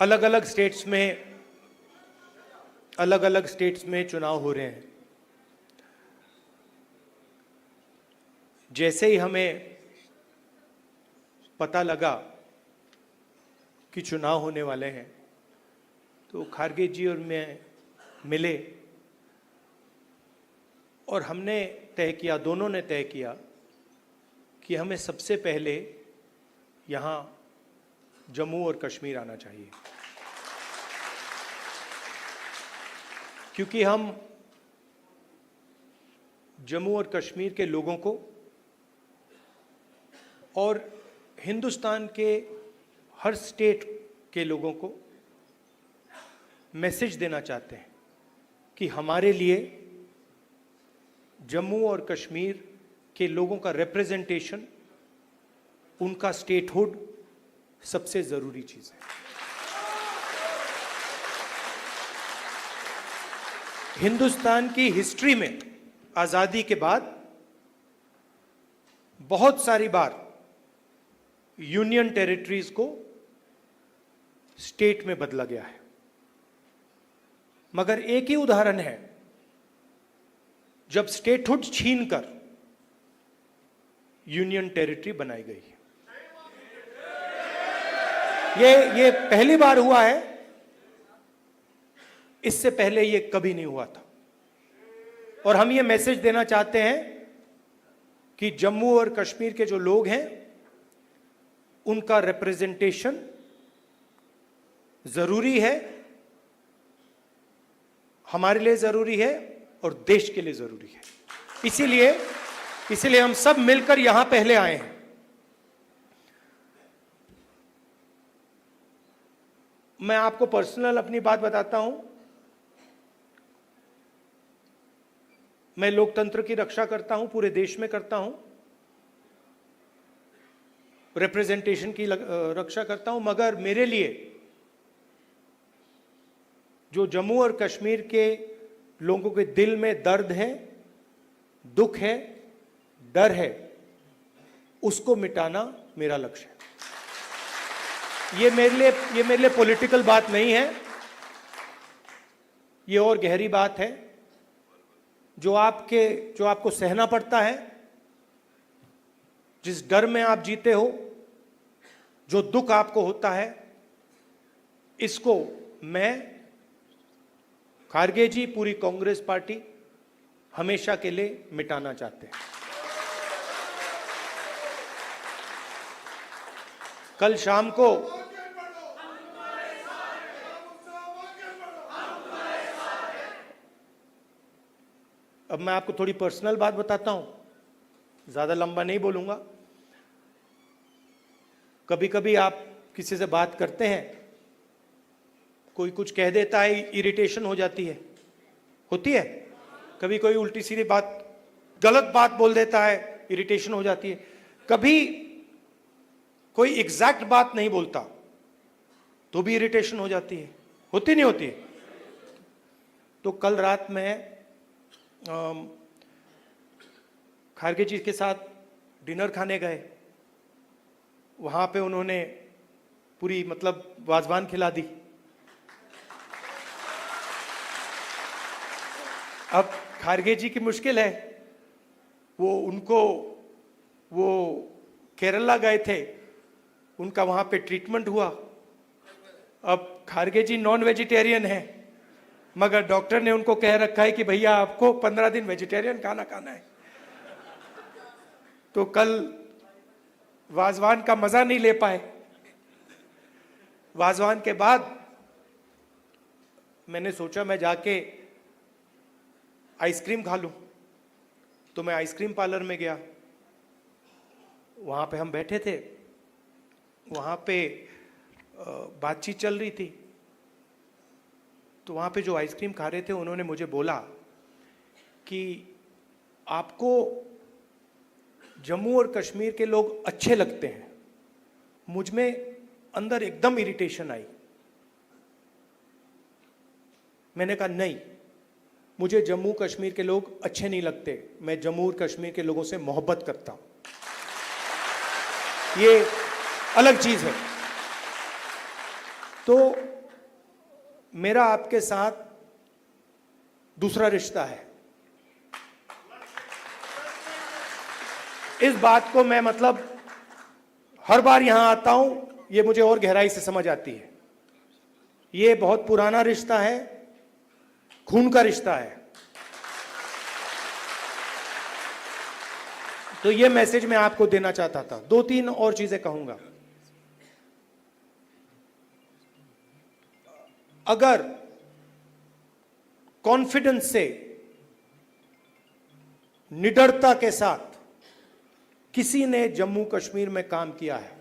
अलग अलग स्टेट्स में चुनाव हो रहे हैं। जैसे ही हमें पता लगा कि चुनाव होने वाले हैं तो खारगे जी और मैं मिले और हमने तय किया, दोनों ने तय किया कि हमें सबसे पहले यहाँ जम्मू और कश्मीर आना चाहिए, क्योंकि हम जम्मू और कश्मीर के लोगों को और हिंदुस्तान के हर स्टेट के लोगों को मैसेज देना चाहते हैं कि हमारे लिए जम्मू और कश्मीर के लोगों का रिप्रेजेंटेशन, उनका स्टेटहुड सबसे जरूरी चीज है। हिंदुस्तान की हिस्ट्री में आजादी के बाद बहुत सारी बार यूनियन टेरिटरीज को स्टेट में बदला गया है, मगर एक ही उदाहरण है जब स्टेटहुड छीनकर यूनियन टेरिटरी बनाई गई है। ये पहली बार हुआ है, इससे पहले ये कभी नहीं हुआ था। और हम ये मैसेज देना चाहते हैं कि जम्मू और कश्मीर के जो लोग हैं उनका रिप्रेजेंटेशन जरूरी है, हमारे लिए जरूरी है और देश के लिए जरूरी है। इसीलिए हम सब मिलकर यहां पहले आए हैं। मैं आपको पर्सनल अपनी बात बताता हूं। मैं लोकतंत्र की रक्षा करता हूं, पूरे देश में करता हूं, रिप्रेजेंटेशन की रक्षा करता हूं, मगर मेरे लिए जो जम्मू और कश्मीर के लोगों के दिल में दर्द है, दुख है, डर है, उसको मिटाना मेरा लक्ष्य है। ये मेरे लिए पॉलिटिकल बात नहीं है, ये और गहरी बात है जो आपको सहना पड़ता है, जिस डर में आप जीते हो, जो दुख आपको होता है, इसको मैं, खारगे जी, पूरी कांग्रेस पार्टी हमेशा के लिए मिटाना चाहते हैं। कल शाम को अब मैं आपको थोड़ी पर्सनल बात बताता हूं, ज्यादा लंबा नहीं बोलूंगा। कभी कभी आप किसी से बात करते हैं, कोई कुछ कह देता है, इरिटेशन हो जाती है, होती है। कभी कोई उल्टी सीधी बात, गलत बात बोल देता है, इरिटेशन हो जाती है। कभी कोई एग्जैक्ट बात नहीं बोलता तो भी इरिटेशन हो जाती है, होती नहीं होती। तो कल रात में खारगे जी के साथ डिनर खाने गए, वहां पे उन्होंने पूरी वाजवान खिला दी। अब खारगे जी की मुश्किल है, वो केरला गए थे, उनका वहां पे ट्रीटमेंट हुआ। अब खारगे जी नॉन वेजिटेरियन है, मगर डॉक्टर ने उनको कह रखा है कि भैया आपको 15 दिन वेजिटेरियन खाना खाना है। तो कल वाजवान का मजा नहीं ले पाए। वाजवान के बाद मैंने सोचा मैं जाके आइसक्रीम खा लूं, तो मैं आइसक्रीम पार्लर में गया। वहां पे हम बैठे थे, वहां पे बातचीत चल रही थी। तो वहां पे जो आइसक्रीम खा रहे थे, उन्होंने मुझे बोला कि आपको जम्मू और कश्मीर के लोग अच्छे लगते हैं। मुझ में अंदर एकदम इरिटेशन आई। मैंने कहा नहीं, मुझे जम्मू कश्मीर के लोग अच्छे नहीं लगते, मैं जम्मू और कश्मीर के लोगों से मोहब्बत करता हूं, ये अलग चीज है। तो मेरा आपके साथ दूसरा रिश्ता है। इस बात को मैं मतलब हर बार यहां आता हूं, ये मुझे और गहराई से समझ आती है। ये बहुत पुराना रिश्ता है, खून का रिश्ता है। तो ये मैसेज मैं आपको देना चाहता था। 2-3 और चीजें कहूंगा। अगर कॉन्फिडेंस से, निडरता के साथ किसी ने जम्मू कश्मीर में काम किया है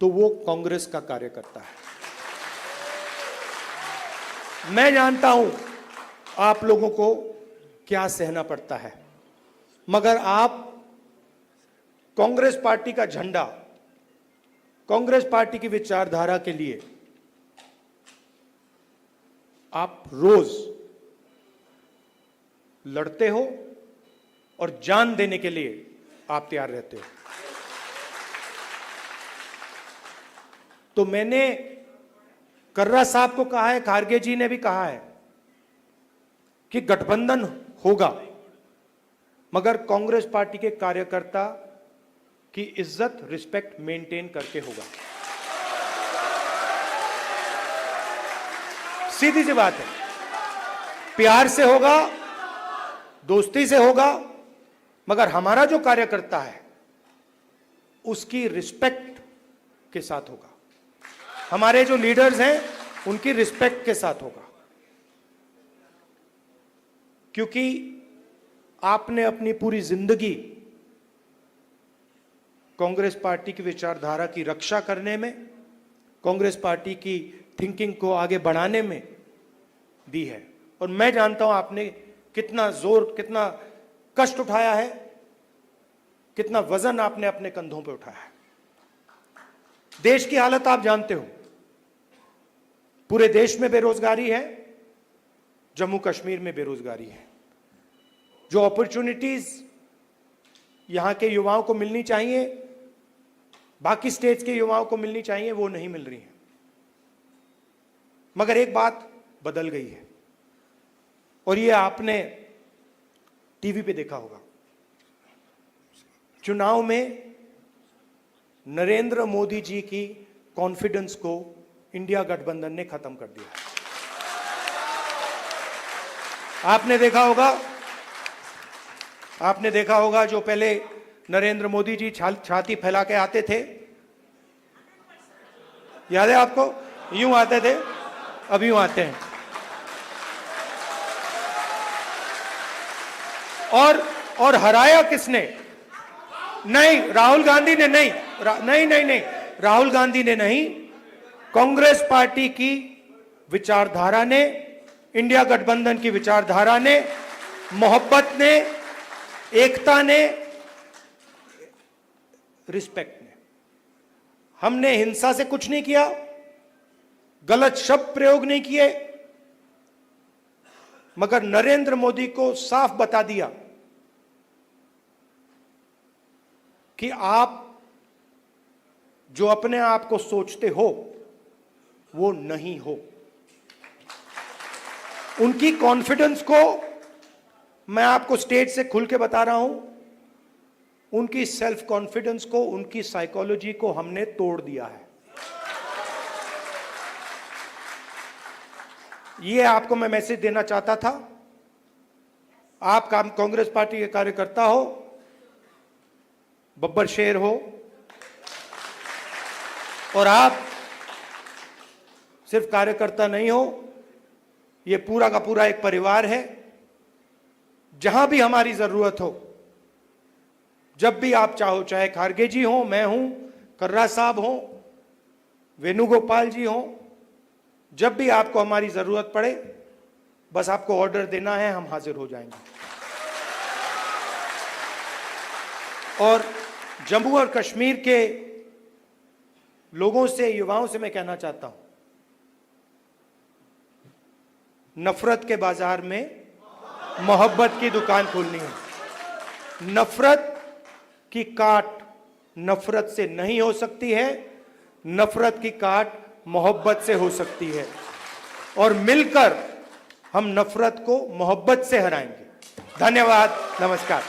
तो वो कांग्रेस का कार्यकर्ता है। मैं जानता हूं आप लोगों को क्या सहना पड़ता है, मगर आप कांग्रेस पार्टी का झंडा, कांग्रेस पार्टी की विचारधारा के लिए आप रोज लड़ते हो और जान देने के लिए आप तैयार रहते हो। तो मैंने कर्रा साहब को कहा है, खारगे जी ने भी कहा है कि गठबंधन होगा, मगर कांग्रेस पार्टी के कार्यकर्ता की इज्जत, रिस्पेक्ट मेंटेन करके होगा। सीधी सी बात है। प्यार से होगा, दोस्ती से होगा, मगर हमारा जो कार्यकर्ता है उसकी रिस्पेक्ट के साथ होगा। हमारे जो लीडर्स हैं उनकी रिस्पेक्ट के साथ होगा। क्योंकि आपने अपनी पूरी जिंदगी कांग्रेस पार्टी की विचारधारा की रक्षा करने में, कांग्रेस पार्टी की थिंकिंग को आगे बढ़ाने में दी है। और मैं जानता हूं आपने कितना जोर, कितना कष्ट उठाया है, कितना वजन आपने अपने कंधों पे उठाया है। देश की हालत आप जानते हो। पूरे देश में बेरोजगारी है, जम्मू कश्मीर में बेरोजगारी है। जो अपॉर्चुनिटीज यहां के युवाओं को मिलनी चाहिए, बाकी स्टेट्स के युवाओं को मिलनी चाहिए, वो नहीं मिल रही है। मगर एक बात बदल गई है और ये आपने टीवी पे देखा होगा। चुनाव में नरेंद्र मोदी जी की कॉन्फिडेंस को इंडिया गठबंधन ने खत्म कर दिया। आपने देखा होगा जो पहले नरेंद्र मोदी जी छाती फैला के आते थे, याद है आपको? यूं आते थे, अब यूं आते हैं। और हराया किसने? नहीं, राहुल गांधी ने नहीं, नहीं, राहुल गांधी ने नहीं, कांग्रेस पार्टी की विचारधारा ने, इंडिया गठबंधन की विचारधारा ने, मोहब्बत ने, एकता ने, रिस्पेक्ट ने। हमने हिंसा से कुछ नहीं किया, गलत शब्द प्रयोग नहीं किए, मगर नरेंद्र मोदी को साफ बता दिया कि आप जो अपने आप को सोचते हो वो नहीं हो। उनकी कॉन्फिडेंस को मैं आपको स्टेज से खुल के बता रहा हूं, उनकी सेल्फ कॉन्फिडेंस को, उनकी साइकोलॉजी को हमने तोड़ दिया है। ये आपको मैं मैसेज देना चाहता था। आप कांग्रेस पार्टी के कार्यकर्ता हो, बब्बर शेर हो, और आप सिर्फ कार्यकर्ता नहीं हो, ये पूरा का पूरा एक परिवार है। जहां भी हमारी जरूरत हो, जब भी आप चाहो, चाहे खारगे जी हो, मैं हूं, कर्रा साहब हो, वेणुगोपाल जी हो, जब भी आपको हमारी जरूरत पड़े, बस आपको ऑर्डर देना है, हम हाजिर हो जाएंगे। और जम्मू और कश्मीर के लोगों से, युवाओं से मैं कहना चाहता हूं, नफरत के बाजार में मोहब्बत की दुकान खोलनी है। नफरत की काट नफरत से नहीं हो सकती है, नफरत की काट मोहब्बत से हो सकती है, और मिलकर हम नफरत को मोहब्बत से हराएंगे। धन्यवाद, नमस्कार।